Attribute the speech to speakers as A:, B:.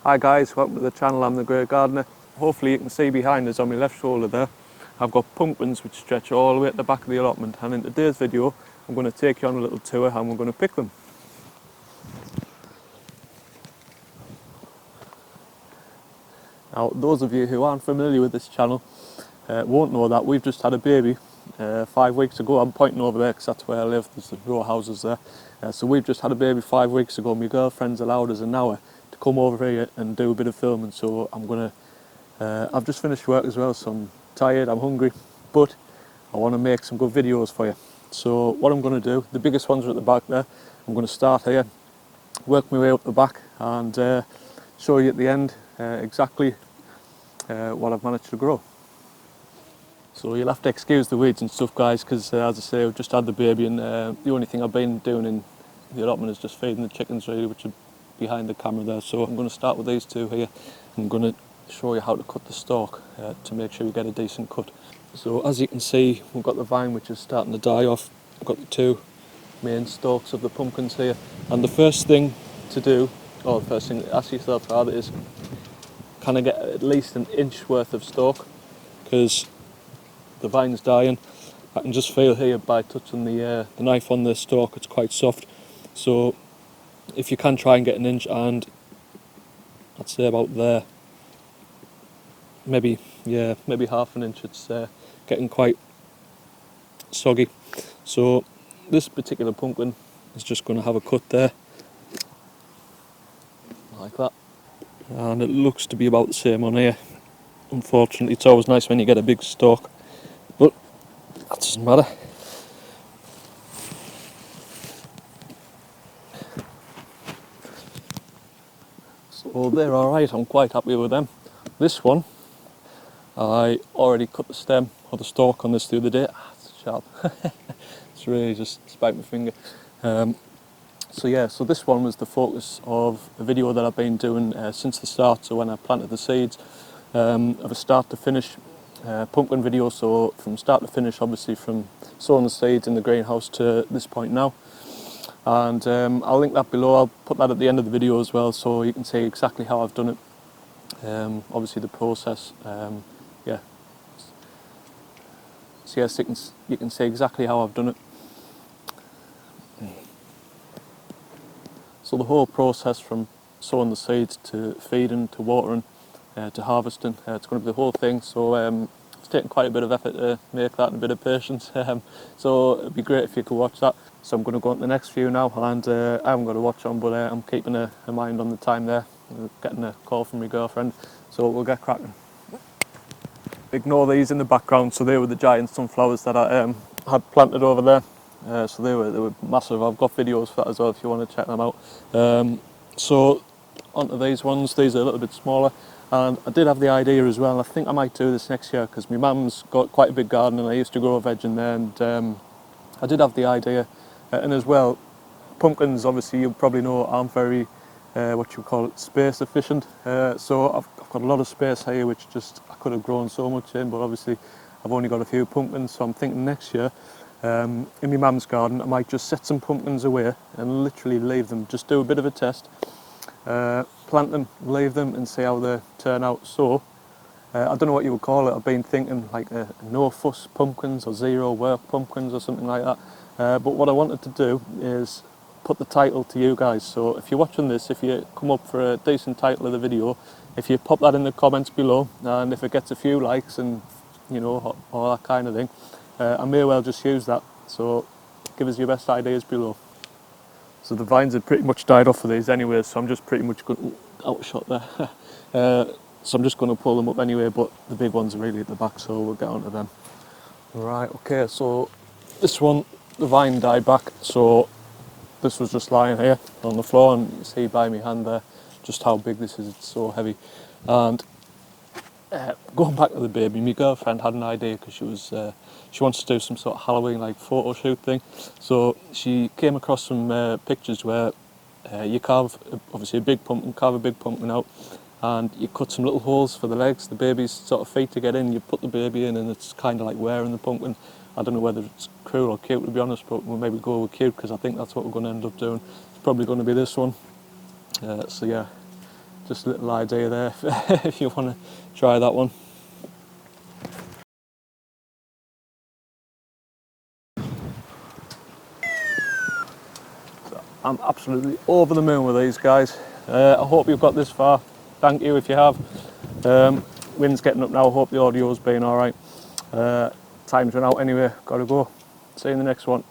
A: Hi guys, welcome to the channel. I'm the Great Gardener. Hopefully you can see behind us on my left shoulder there, I've got pumpkins which stretch all the way at the back of the allotment, and in today's video I'm going to take you on a little tour and we're going to pick them. Now those of you who aren't familiar with this channel won't know that we've just had a baby 5 weeks ago. I'm pointing over there because that's where I live, there's the row houses there. So we've just had a baby 5 weeks ago. My girlfriend's allowed us an hour to come over here and do a bit of filming, so I'm going to I've just finished work as well, so I'm tired, I'm hungry, but I want to make some good videos for you. So what I'm going to do, the biggest ones are at the back there, I'm going to start here, work my way up the back and show you at the end exactly what I've managed to grow. So you'll have to excuse the weeds and stuff guys, because as I say, I've just had the baby and the only thing I've been doing in the allotment is just feeding the chickens really, which are behind the camera there. So I'm going to start with these two here. I'm going to show you how to cut the stalk to make sure you get a decent cut. So as you can see, we've got the vine which is starting to die off. We've got the two main stalks of the pumpkins here, and the first thing to do, or the first thing to ask yourself rather, is can I get at least an inch worth of stalk, because the vine's dying. I can just feel here by touching the knife on the stalk, it's quite soft. So if you can try and get an inch, and I'd say about there, maybe half an inch, it's getting quite soggy. So this particular pumpkin is just going to have a cut there, like that, and it looks to be about the same on here. Unfortunately, it's always nice when you get a big stalk, but that doesn't matter. So they're alright, I'm quite happy with them. This one, I already cut the stem or the stalk on this the other day. It's sharp. It's really just spiked my finger. So this one was the focus of a video that I've been doing since the start. So when I planted the seeds, of a start to finish pumpkin video. So from start to finish, obviously from sowing the seeds in the greenhouse to this point now. And I'll link that below. I'll put that at the end of the video as well, so you can see exactly how I've done it. Obviously the process, yeah. So yes, you can see exactly how I've done it. So the whole process from sowing the seeds to feeding to watering to harvesting, it's going to be the whole thing. So it's taken quite a bit of effort to make that and a bit of patience. So it'd be great if you could watch that. So I'm going to go on to the next few now, and I haven't got to watch on, but I'm keeping a mind on the time there. I'm getting a call from my girlfriend, so we'll get cracking. Ignore these in the background. So they were the giant sunflowers that I had planted over there. So they were massive. I've got videos for that as well if you want to check them out. So onto these ones. These are a little bit smaller, and I did have the idea as well. I think I might do this next year because my mum's got quite a big garden and I used to grow veg in there, and I did have the idea. And as well, pumpkins, obviously you probably know, aren't very what you call it, space efficient. So I've got a lot of space here which just I could have grown so much in, but obviously I've only got a few pumpkins. So I'm thinking next year in my mum's garden I might just set some pumpkins away and literally leave them, just do a bit of a test, plant them, leave them and see how they turn out. So I don't know what you would call it. I've been thinking like no fuss pumpkins or zero work pumpkins or something like that. But what I wanted to do is put the title to you guys. So if you're watching this, if you come up for a decent title of the video, if you pop that in the comments below, and if it gets a few likes and you know, all that kind of thing, I may well just use that. So give us your best ideas below. So the vines had pretty much died off for these anyway, so I'm just pretty much going out of shot there. So I'm just going to pull them up anyway, but the big ones are really at the back, so we'll get onto them. Right, okay, so this one, the vine died back, so this was just lying here on the floor, and you see by my hand there just how big this is. It's so heavy. And going back to the baby, my girlfriend had an idea because she wants to do some sort of Halloween like photo shoot thing. So she came across some pictures where you carve obviously a big pumpkin, carve a big pumpkin out, and you cut some little holes for the legs, the baby's sort of feet to get in. You put the baby in, and it's kind of like wearing the pumpkin. I don't know whether it's cruel or cute, to be honest, but we'll maybe go with cute because I think that's what we're going to end up doing. It's probably going to be this one. So yeah, just a little idea there if you want to try that one. I'm absolutely over the moon with these guys. I hope you've got this far. Thank you if you have. Wind's getting up now. I hope the audio's been alright. Time's run out anyway. Gotta go. See you in the next one.